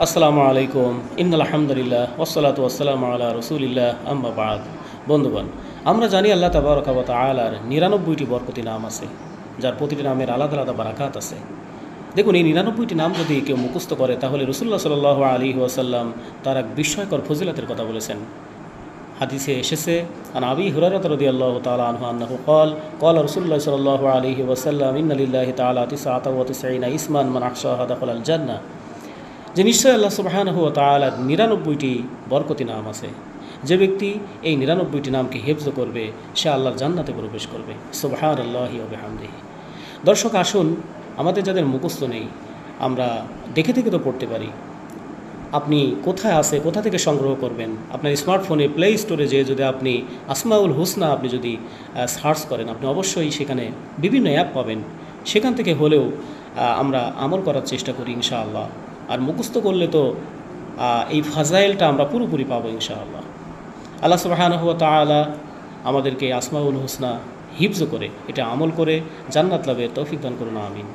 আসসালামু আলাইকুম ইন্নাল হামদুলিল্লাহ ওয়াসসালাতু ওয়াসসালামু আলা রাসূলিল্লাহ আম্মা বাদ। বন্ধুগণ, আমরা জানি আল্লাহ তাবারক ওয়া তাআলার ৯৯টি বরকতি নাম আছে, যার প্রতিটি নামের আলাদা আলাদা বারাকাত আছে। দেখুন, এই ৯৯টি নাম যদি কেউ মুখস্থ করে তাহলে রাসূলুল্লাহ সাল্লাল্লাহু আলাইহি ওয়াসাল্লাম তার এক বিস্ময়কর ফজিলতের কথা বলেছেন। হাদিসে এসেছে, আন আবি হুরায়রা রাদিয়াল্লাহু তাআলা আনহু আন্নাহু ক্বালা রাসূলুল্লাহ সাল্লাল্লাহু আলাইহি ওয়াসাল্লাম ইন্না লিল্লাহি তাআলা ৯৯ ইসমান মান আহসাহা দাখালাল জান্নাহ। যে নিশ্চয় আল্লাহ সুবহানাহু ওয়া তাআলার ৯৯টি বরকতি নাম আছে। যে ব্যক্তি এই ৯৯টি নামকে হেফজ করবে সে আল্লাহর জান্নাতে প্রবেশ করবে। সুবহানাল্লাহি ওয়া বিহামদিহি। দর্শক, আসুন, আমাদের যাদের মুখস্থ নেই আমরা দেখে দেখে তো পড়তে পারি। আপনি কোথায় আছে, কোথা থেকে সংগ্রহ করবেন? আপনার স্মার্টফোনে প্লে স্টোরে যেয়ে যদি আপনি আসমাউল হুসনা আপনি যদি সার্চ করেন, আপনি অবশ্যই সেখানে বিভিন্ন অ্যাপ পাবেন। সেখান থেকে হলেও আমরা আমল করার চেষ্টা করি ইনশাআল্লাহ। আর মুখস্থ করলে তো এই ফাজাইলটা আমরা পুরোপুরি পাবো ইনশাআল্লাহ। আল্লাহ সুবহানাহু ওয়া তাআলা আমাদেরকে আসমাউল হুসনা হিফজ করে এটা আমল করে জান্নাত লাভের তৌফিক দান করুন, আমিন।